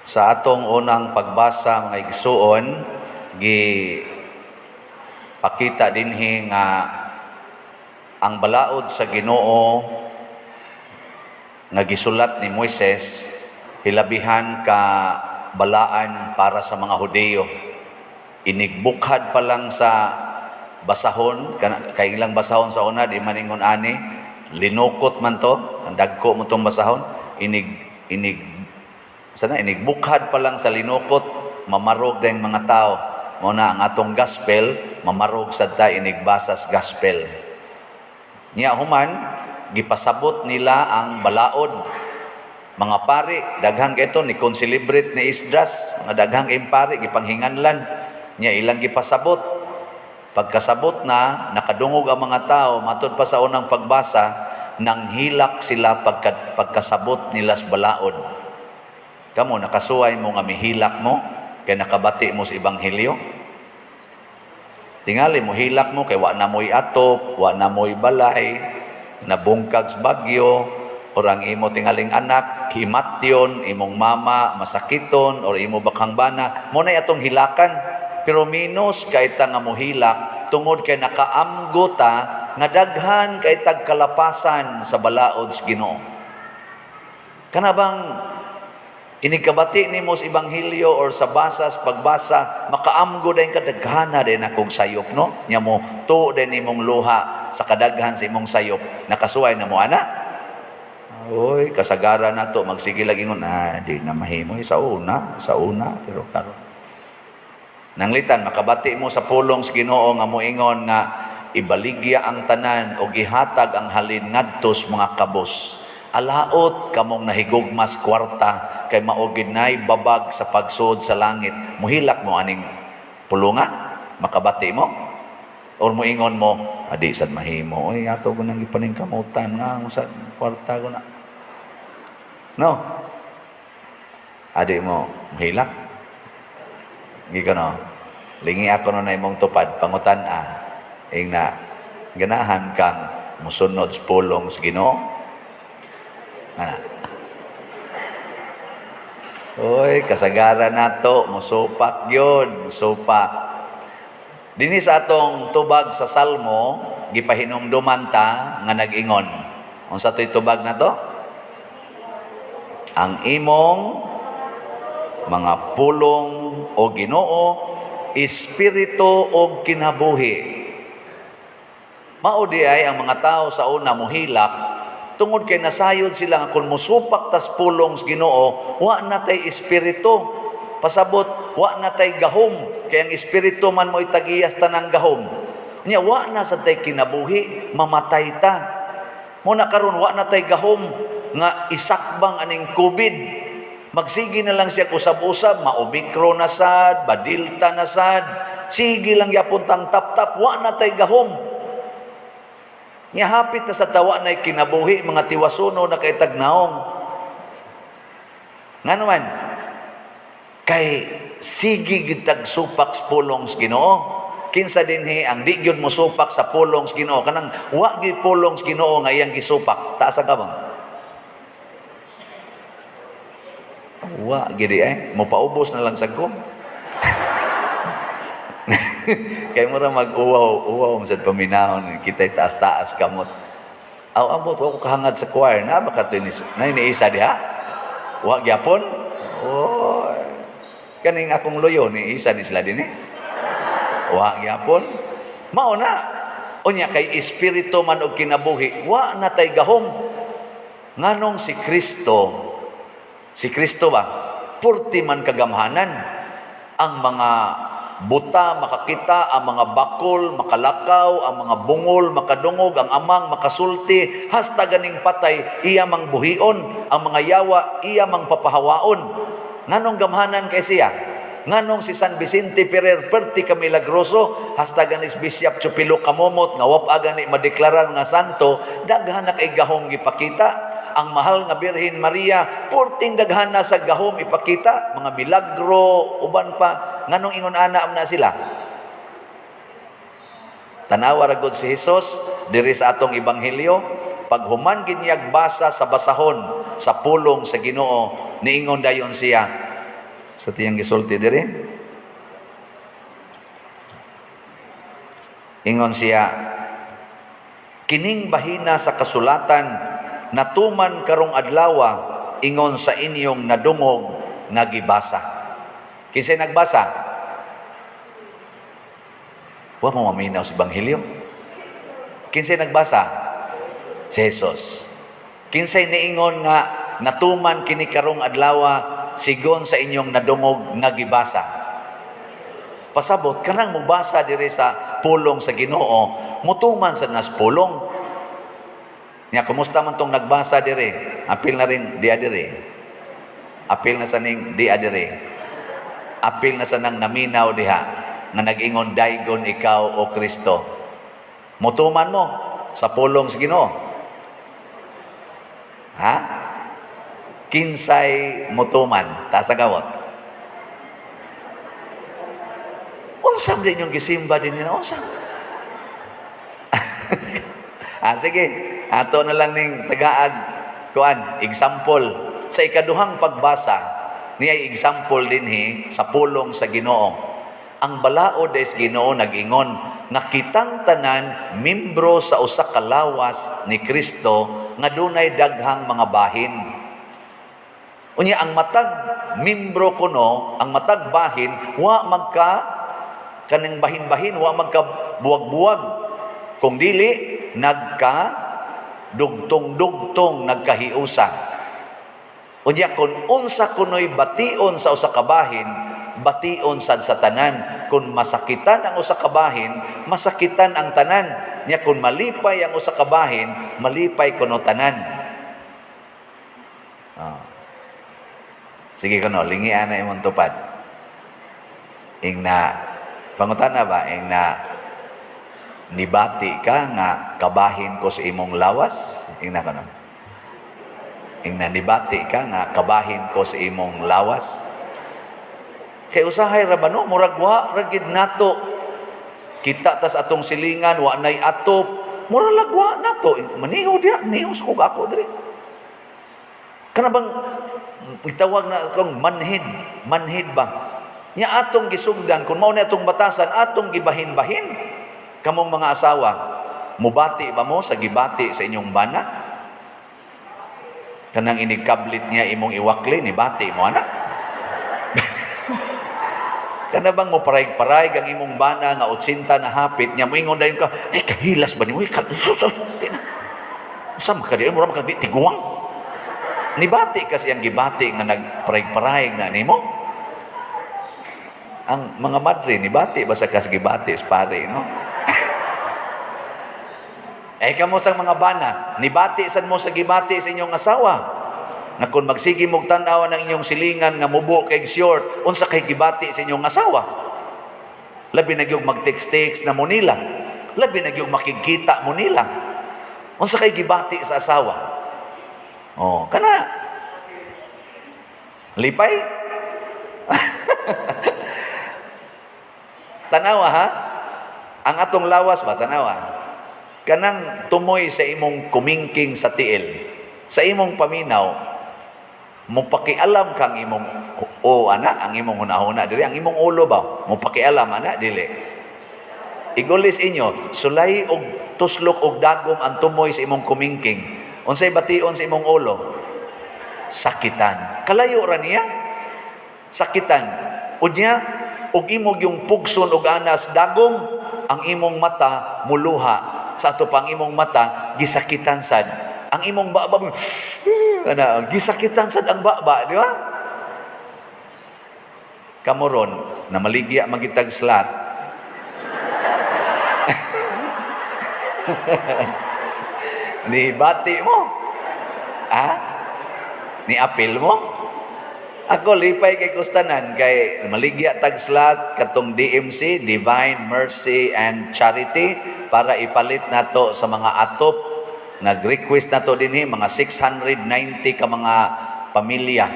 Sa atong unang pagbasa mga igsuon, pakita dinhi nga ang balaod sa Ginoo nga gisulat ni Moises hilabihan ka balaan para sa mga Hudiyo. Inigbukhad pa lang sa basahon, kay ilang basahon sa una, di maningon ani, linukot man to, ang dagko mo tong basahon, inigbukhad pa lang sa linukot, mamarog dayang mga tao. Muna ang atong gospel, mamarog sadta inigbasas gospel. Nya human, gipasabot nila ang balaod. Mga pari, daghang ito ni konselebrate ni Esdras, mga daghang impari, gipanghinganlan. Nya ilang gipasabot. Pagkasabot na, nakadungog ang mga tao, matod pa sa unang pagbasa, nang hilak sila pagkasabot nila sa balaod. Kamo, nakasuway mo nga mihilak mo, kay nakabati mo sa Ebanghelyo. Tingali mo, hilak mo, kay wa na mo'y atop, wa na mo'y balay, nabungkag sa bagyo, orang imo tingaling anak, himatyon, imong mama, masakiton, or imo bakang bana, mo na atong hilakan. Pero minus kay ta nga mohilak tungod kay nakaamgo ta nga daghan kay tagkalapasan sa balaod sa Ginoo. Kana bang inigkabati nimo sa Ebanghelyo or sa pagbasa, makaamgo din kadaghana din akong sayop, no? Nya mo tuo din nimong luha sa kadaghan sa imong sayop, nakasuway na mo ana. Oy, kasagaran nato magsige lagi ngon, di na mahimoy sa una, pero karon nanglitan makabati mo sa pulong sa Ginoo nga moingon nga ibaligya ang tanan o gihatag ang halin ngadto sa mga kabos. Alaot kamong nahigugmas kwarta kay maugid nay babag sa pagsud sa langit. Muhilak mo aning pulunga, makabati mo. Or moingon mo, adi sad mahimo. Oy, ato ko nang ipaning kamutan nga sa kwarta ko na. No. Adi mo, muhilak. Gikano, lingi ako na imong tupad, pangutan ing na ganahan kang musunod sa pulong sa Ginoo. Oy, kasagaran nato, musupak yun, musupak. Dinhi sa atong tubag sa Salmo, gipahinumduman ta nga nag-ingon. Unsa to'y tubag na to? Ang imong mga pulong o Ginoo, espiritu o kinabuhi. Mao di ay ang mga tao sa una mohilak tungod kay nasayod sila nga kun musupak tas pulong sa Ginoo, wa natay espiritu. Pasabot, wa natay gahom, kay ang espiritu man mo'y tagiyas tanang gahom. Nya wa na sa tay kinabuhi, mamatay ta. Muna karon wa natay gahom nga isakbang aning COVID. Magsigi na lang siya kusab-usab, ma-Omicron na sad, Delta na sad, sige lang yapon tang tap-tap, wa na tay gahom. Nya hapit na sa tawa na kinabuhi, mga tiwasuno na kay tagnaong. Nga naman, kay sige gitag supak sa pulong sa Ginoo. Kinsa dinhi ang di gyud mo supak sa pulong sa Ginoo, kanang wa gyud pulong sa Ginoo nga iyang gisupak, taas ka bang? Wa gidi mo paubos na lang sagko. Kay mo ra mag-uwaw sa paminahon, kita'y taas-taas kamot. Aw-ambot ko kahangad sa choir na baka to ni isa diha. Wa gyapon. Oy. Kaning akong loyo ni isa ni sila dinhi. Wa gyapon. Mao na. Unya kay espiritu man og kinabuhi, wa natay gahom. Nganong si Kristo ba, purti man kagamhanan. Ang mga buta makakita, ang mga bakol makalakaw, ang mga bungol makadungog, ang amang makasulti, hasta ganing patay iya mang buhion, ang mga yawa iya mang papahawaon. Nganong gamhanan kay siya? Nganong si San Vicente Ferrer perti ka milagroso, hasta ganis Bishop Chupilo Kamomot nga wapa gani madeklarar nga santo, daghan na kay gahom gipakita. Ang mahal nga Birhen Maria, purting daghana sa gahom ipakita, mga milagro, uban pa. Nganong ingon ana na sila? Tanawa ra gud si Hesus diri sa atong Ebanghelyo, pag human ginyag basa sa basahon sa pulong sa Ginoo, niingon dayon siya, Sa tiyang gisulti diri. Ingon siya, kining bahina sa kasulatan natuman karong adlawa ingon sa inyong nadungog nga gibasa. Kinsay nagbasa? Wa mo maminaw sa Ebanghelyo. Kinsay nagbasa? Si Jesus. Kinsay niingon nga natuman kini karong adlawa sigon sa inyong nadungog nga gibasa. Pasabot kanang mubasa diri sa pulong sa Ginoo, mutuman sa nas pulong. Nya kumusta man tong nagbasa diri? Apil na rin di adiri. Apil na sa ning di adiri. Apil na sa nang naminaw diha nga nag-ingon daygon ikaw o Kristo. Mutuman mo sa pulong sa Ginoo. Ha? Kinsay mutuman ta sa gawot. Unsam din yung gisimba din nila. Unsam? Sige. Ato na lang ning tagaag. Kuan, example. Sa ikaduhang pagbasa, niya example din sa pulong sa Ginoo. Ang balaod des Ginoo nag-ingon, nakitang tanan, membro sa usa ka lawas ni Kristo, nga dunay daghang mga bahin. Unya, ang matag membro kuno, ang matag bahin, wa magka kaning bahin-bahin, wa magka buwag-buwag. Kung dili, nagka dugtong-dugtong, nagkahiusa. Unya, kung unsa kuno'y bation sa usa ka bahin, bation sad sa tanan. Kung masakitan ang usa ka bahin, masakitan ang tanan. Nya kung malipay ang usa ka bahin, malipay kuno tanan. Sige kuno, lingian na imong tupad. Ing na pangutana ba? Ing na nibati ka nga kabahin ko sa imong lawas? Ing na kuno. Ing na nibati ka nga kabahin ko sa imong lawas? Kay usahay ra ba no? Murag wa ragid nato. Kita tas atong silingan, wa nay atop. Murag lagwa nato. Maniho dia, nihos ko ako diri. Kana bang itawag na akong manhid ba? Nya atong gisugdan, kung mao na atong batasan, atong gibahin-bahin. Kamong mga asawa, mubati ba mo sa gibati sa inyong bana? Kanang inikablit niya imong iwakli, ni bati mo anak. Kana bang mo parayg-parayg ang imong bana nga 80 na hapit niya, moingon dayon ka, ay kahilas ba ni mo? Sam ka diyan, mura makagdi tiguang. Nibati kasi ang gibati nga nagparayg-parayg na nimo. Ang mga madre, nibati basta kasi gibati pare, no? Kamo sang mga bana, nibati sad mo sa gibati sa inyong asawa. Nga kung magsigi mong tanaw ng inyong silingan nga mubo kay short, unsa kay gibati sa inyong asawa. Labi na gyud mag-text-text na mo nila. Labi na gyud makikita mo nila. Unsa kay gibati sa asawa. Kana. Lipay? Tanawa ha? Ang atong lawas ba, tanawa? Kanang tumoy sa imong kumingking sa tiil. Sa imong paminaw, mupakialam kang imong ana, ang imong hunahuna dili, ang imong ulo ba? Mupakialam ana dili. Igulis inyo, sulay og tuslok og dagom ang tumoy sa imong kumingking. Unsay bation sa imong ulo? Sakitan. Kalayo ra niya? Sakitan. Unya, og imong yung pugson og anas dagom, ang imong mata muluha. Sa ato pang imong mata gisakitan sad. Ang imong baba gisakitan sad ang baba, di ba? Kamoron na maligya magitag slat. Ni bati mo. Ni apil mo. Ako lipay kay kustanan kay maligya tag slat katong DMC, Divine Mercy and Charity, para ipalit nato sa mga atop. Nag-request nato dinhi mga 690 ka mga pamilya.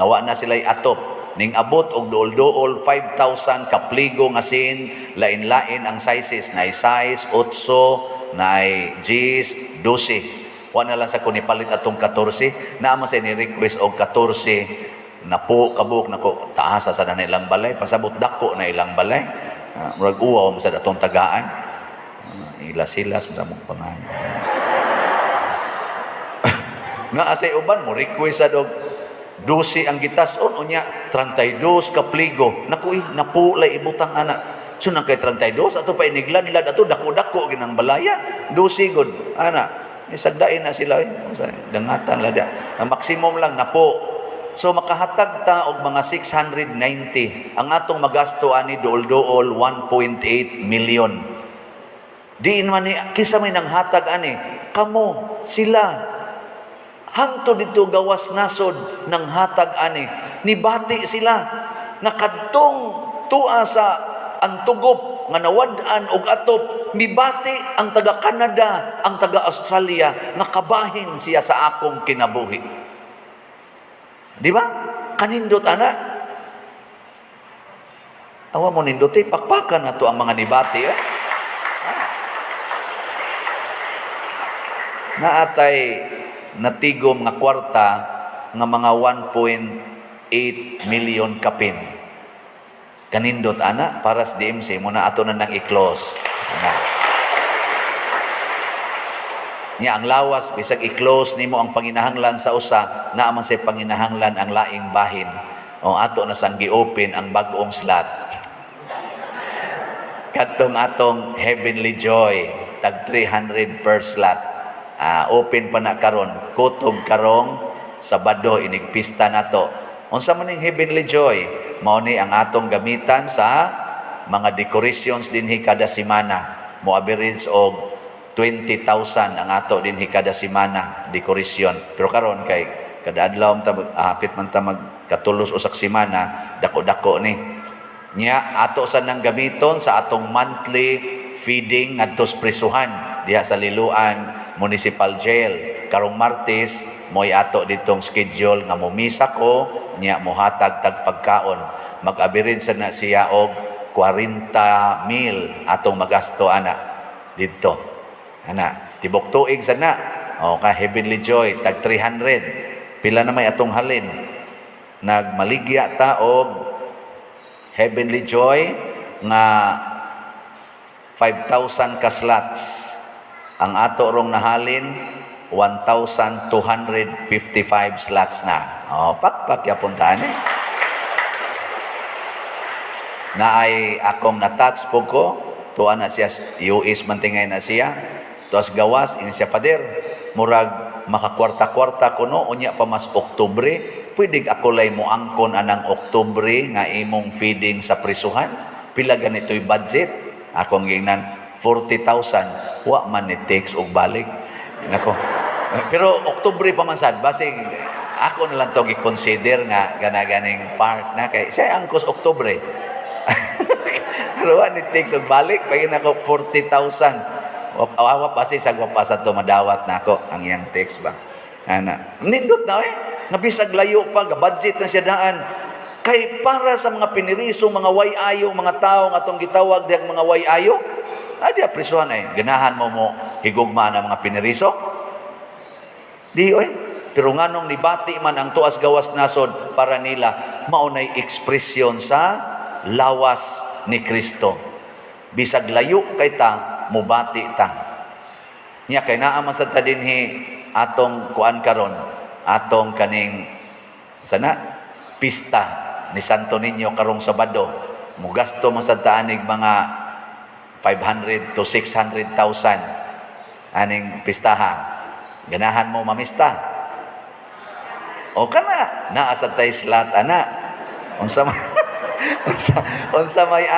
Nawa na sila'y atop. Ning abot og duol-duol 5,000 kapligo nga sin, lain-lain ang sizes. Naay size 8, naay Gs 12. Wa na lang sa kunipalit atong 14, naama sa ni request og 14 napo kabuk nako taasa sa na ilang balay, pasabot dako na ilang balay. Murag uwaw mo sa datong tagaan. Ilas-ilas mo sa mong pangayon. Na asay uban mo request sa dog 12 ang gitason unya 32 ka pligo. Naku napulay ibutang anak. So nang kay 32 ato pa inigladlad ato dako-dako ginang balaya. 12 gud ana. Isagdain na sila dangatan la dia. Ang maximum lang napo. So makahatag ta og mga 690. Ang atong magasto ani dool-dool 1.8 million. Diin man ni kisa may nang hatag ani kamo sila hangtod dito gawas nasod ng hatag ani nibati sila nga kadtong tua sa antugop nga nawad-an og atop mibati ang taga Canada ang taga Australia nga kabahin siya sa akong kinabuhi. Di ba? Kanindot ana. Awa mo nindot pakpakan na to ang mga nibati naatay natigom nga kwarta nga mga 1.8 million kapin. Kanindot ana para sa DMC mo na ato na nang i-close. Nya ang lawas bisag i-close nimo ang panginahanglan sa usa naa man say panginahanglan ang laing bahin. O ato na sang gi-open ang bag-ong slot. Kadtong atong Heavenly Joy tag 300 per slot. Open pa na karon kutob karong Sabado inigpista nato. Unsa man ning Heavenly Joy? Mao ni ang atong gamitan sa mga decorations dinhi kada semana. Mo average og 20,000 ang ato dinhi kada semana decoration. Pero karon kay kada adlaw hapit man ta magkatulos usak semana dako-dako ni. Nya ato sa nang gamiton sa atong monthly feeding ngadto sa prisuhan diha sa Liloan Municipal Jail. Karong Martes moy ato ditong schedule nga mumisa ko nya mohatag tag pagkaon. Mag-average sa na siya og 40,000 atong magasto ana didto. Ana, tibok tuig sana. O ka Heavenly Joy tag 300. Pila na may atong halin. Nagmaligya ta og Heavenly Joy nga 5,000 ka slots. Ang ato rong nahalin 1,255 slots na. Pakpak ya puntahan na ay akong natouch po ko. Tuwa na siya, US mantingay na siya. Tuwas gawas, ini siya pader. Murag makakwarta-kwarta ko no, unya pa mas Oktubre. Pwede ako lay mo angkon anang Oktubre nga imong feeding sa prisuhan. Pila ganito'y budget. Akong gingnan, 40,000. Wa man ni takes og balik. Nako. Pero Oktubre pa man sad basig ako na lang to gi-consider nga ganaganing part na kay siya angkos Oktubre. Pero wa ni takes og balik pagin ako 40,000. Awa pa sa gwapa to madawat nako ang iyang takes ba. Ana. Nindot na nga bisag layo pa ga budget na siya daan. Kay para sa mga pinirisong mga way-ayo mga tao nga atong gitawag diyang mga way-ayo. Adi aprisuhan ganahan mo higugma na mga piniriso. Di pero nganong nibati man ang tuas gawas nasod para nila maunay ekspresyon sa lawas ni Kristo. Bisag layo kay ta mubati ta. Nya kay naa man sa ta dinhi atong kuan karon, atong kaning sana pista ni Santo Niño karong Sabado. Mugasto man sa ta anig mga 500 to 600,000 aning pistaha. Ganahan mo mamista. O kana naa sa tay slot ana. Unsa may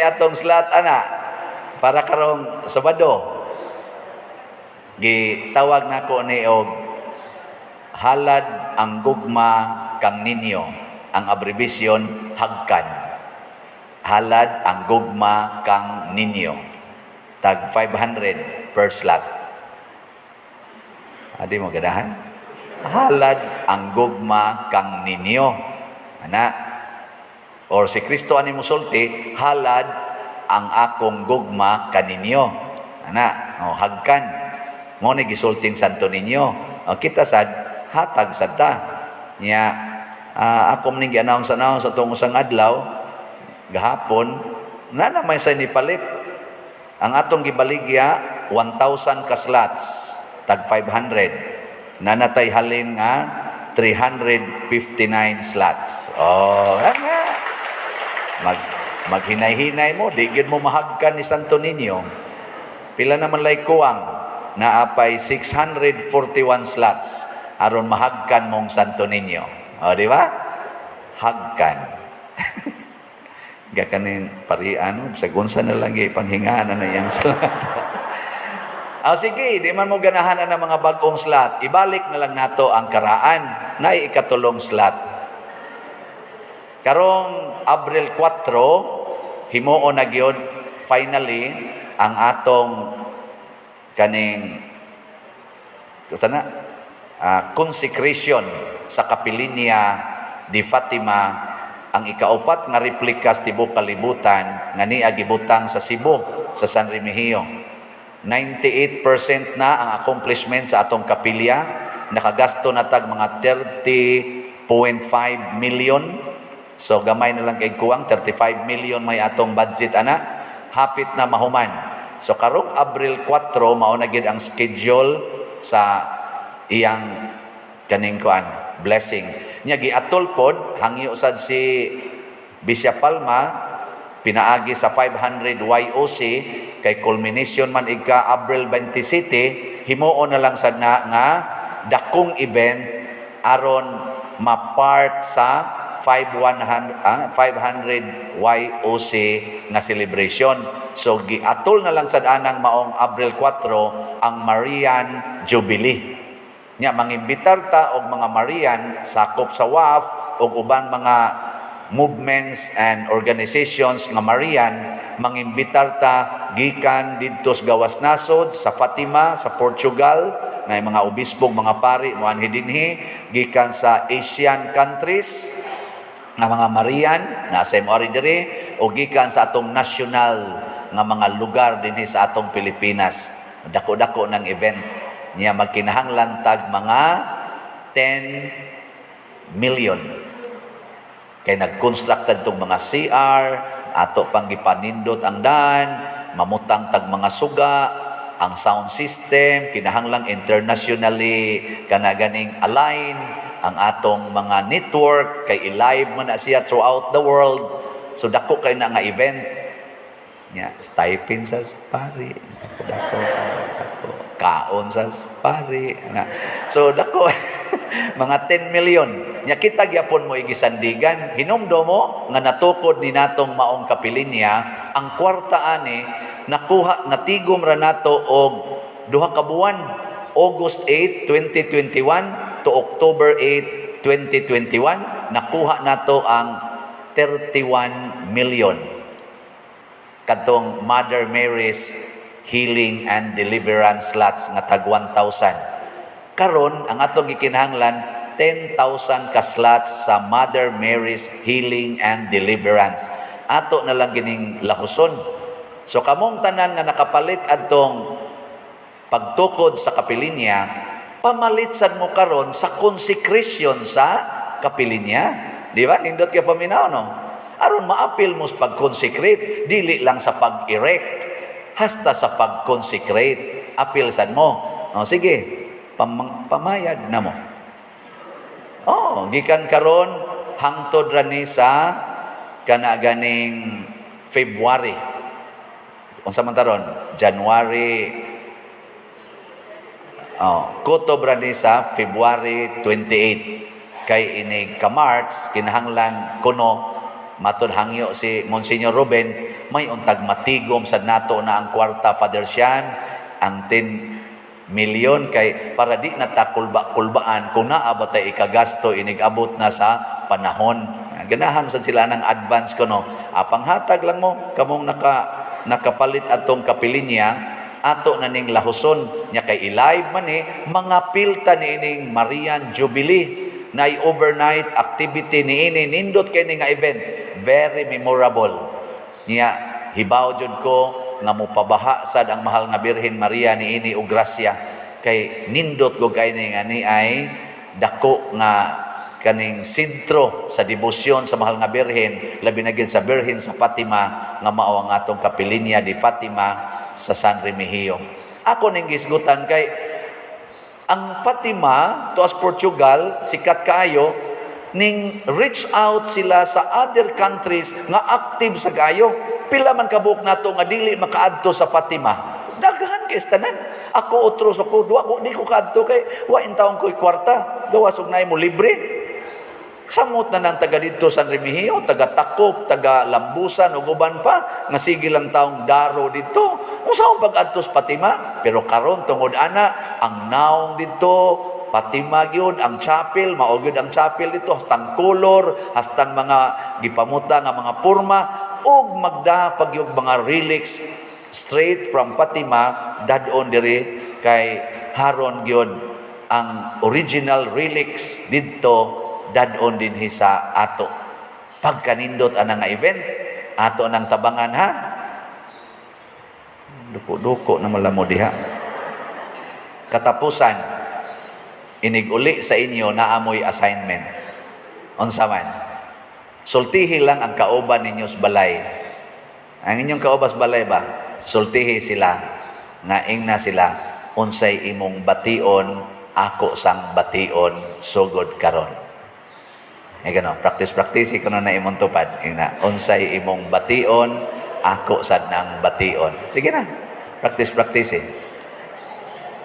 atong slot ana para karong Sabado. Gitawag nako ni og halad ang gugma kang ninyo. Ang abbreviation hagkan. Halad ang gugma kang ninyo. Tag 500 per slot. Adi mo ganahan? Halad ang gugma kang ninyo. Ana. Or si Kristo ani musulti, halad ang akong gugma kaninyo. Ana, hagkan. Mo ni gisulting Santo Niño. Kita sad hatag sad ta. Nya Ako maning gi-announce sa tong usang adlaw gahapon na may sa nipalit. Ang atong gibaligya 1,000 ka slots tag 500. Nanatay halin nga 359 slots. Oh, nga. Maghinay-hinay mo, di gyud mo mahagkan ni Santo Niño. Pila naman lay kuwang na apay 641 slots aron mahagkan mong Santo Niño. O, di ba? Hagkan. Gakanin parian, sagunsa na lang ipanghingaan na yang slot. Sige, di man mo ganahan ng mga bagong slot. Ibalik na lang nato ang karaan na ikatulong slot. Karong Abril 4, himuon na gyud finally ang atong kaning consecration sa Kapilinya di Fatima, ang ikaupat nga replika sa tibuok kalibutan nga niya gibutang sa Cebu sa San Remigio. 98% na ang accomplishment sa atong kapilya. Nakagasto na tag mga 30.5 million. So gamay na lang kay kuwang 35 million may atong budget ana. Hapit na mahuman. So karong Abril 4 mao na gid ang schedule sa iyang kaning kuan blessing. Nya giatol pod hangyo sad si Bishop Palma pinaagi sa 500 YOC kay culmination man ika Abril 27, himuon na lang sad na nga dakong event aron ma-part sa 500 YOC nga celebration. So giatol na lang sad anang maong Abril 4 ang Marian Jubilee. Nya mangimbitar ta og mga Marian sakop sa WAF og uban mga movements and organizations nga Marian, mangimbitar ta gikan didto sa gawas nasod sa Fatima sa Portugal na mga obispong mga pari mo anhi dinhi, gikan sa Asian countries nga mga Marian na sa moari diri o gikan sa atong national nga mga lugar dinhi sa atong Pilipinas. Dako-dako ng event niya magkinahanglan tag mga 10 million. Kay nag-constructed tong mga CR, ato pang gipanindot ang daan, mamutang tag mga suga, ang sound system, kinahanglang internationally kanaganing align, ang atong mga network, kay i-live man na siya throughout the world. So dako kay na nga event. Nya, stipend sa pari. Dako. Kaon sa pari. So dako mga 10 million. Nya kita gyapon mo igisandigan, hinumdo mo nga natukod ni natong maong Kapilinya ang kwarta ani nakuha natigom ra nato og duha ka buwan, August 8, 2021 to October 8, 2021 nakuha nato ang 31 million kadtong Mother Mary's Healing and Deliverance slots nga tag 1,000. Karon ang atong gikinahanglan 10,000 ka slots sa Mother Mary's Healing and Deliverance. Ato na lang gining lahuson. So kamong tanan nga nakapalit adtong pagtukod sa Kapilinya, pamalit sad mo karon sa consecration sa Kapilinya. Di ba? Nindot ka paminaw, no? Aron maapil mo sa pag-consecrate, dili lang sa pag-erect, hasta sa pag-consecrate, apil sad mo. O, sige, pamayad na mo. Gikan karon hangtod ra ni sa kanaganing February. Unsa man taron? January. Kutob ra ni sa February 28. Kay ini ka March kinahanglan kuno matud hangyo si Monsignor Ruben may untag matigom sad nato na ang kwarta Father Sian ang 10 million kay para di na ta kulbaan kung naa ba tay ikagasto inig-abot na sa panahon. Ganahan sad sila ng advance kuno. Panghatag lang mo kamong nakapalit atong Kapilinya ato na ning lahuson nya kay i-live man mga pilta ni ining Marian Jubilee na overnight activity ni ini nindot kay ni nga event very memorable niya hibaw jud ko nga mopabaha sad ang mahal nga Birhen Maria ni ini og grasya kay nindot ko kay ni nga ni ay dako nga kaning sentro sa debosyon sa mahal nga birhen, labi na gid sa birhen sa Fatima nga mao ang atong kapilinya di Fatima sa San Remigio. Ako ning gisgutan kay ang Fatima tuas Portugal sikat kaayo ning reach out sila sa other countries nga active sa kayo. Pila man kabuok nato nga dili makaadto sa Fatima. Daghan kay tanan. Ako utros ako duwa di ko kaadto kay wa in taon ko'y kwarta. Gawas og naay mo libre. Samot na ng taga dito San Remigio, taga Takop, taga Lambusan ug uban pa nga sige lang taong daro dito. Unsaon pag-adto sa Fatima? Pero karon tungod ana ang naong dito Fatima gyud ang chapel, mao gyud ang chapel dito hastang color, hastang mga gipamuta nga mga porma ug magdapag yung mga relics straight from Fatima dadon diri kay haron gyud ang original relics didto dadon din sa ato. Pagkanindot ana nga event ato nang tabangan ha. Duko-duko na malamo diha. Katapusan iniguli sa inyo na amoy assignment. Unsa man? Sultihi lang ang kauban ninyo sa balay. Ang inyong kaubas balay ba? Sultihi sila nga ingna sila unsay imong bation ako sang bation sugod karon. Practice ikaw na imong tupad. Ingna unsay imong bation ako sad nang bation. Sige na. Practice.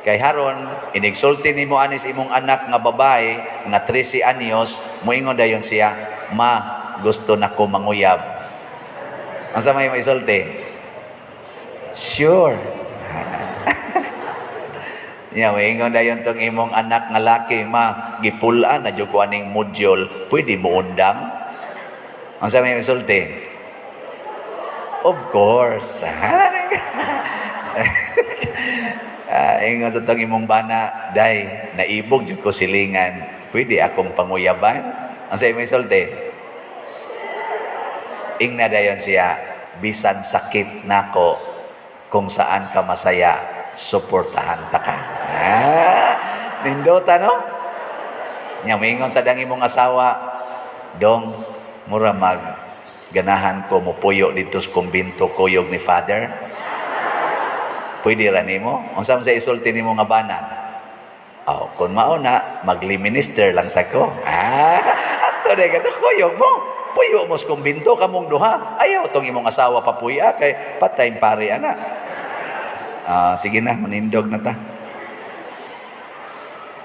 Kay haron inigsulti nimo anis imong anak nga babae nga 13 anyos, moingon dayon siya, "Ma, gusto nako manguyab." Unsa may maisulti? Sure. Moingon dayon tong imong anak nga laki, "Ma, gipulaan na jud ko aning module, pwede mo undang?" Unsa may maisulti? Of course. Ingon sa itong imong bana, "Day, naibog jud ko silingan. Pwede akong panguyaban?" Ang sa imong sulti, ingna dayon siya, "Bisan sakit nako, kung saan ka masaya, suportahan ta ka." Nindota, no? Mingon sa dang imong asawa, "Dong, mura ganahan ko mo puyo dito sa kumbinto kuyog ni Father." Pwede ra nimo? Unsa man sa isulti nimo nga bana? Kung mao na, magli-minister lang sa ko. Ato na ka, kuyog mo. Puyo mo sa kumbinto, kamong duha. Ayaw tong imong asawa papuya, kay patay pare ana. Sige na, manindog na ta.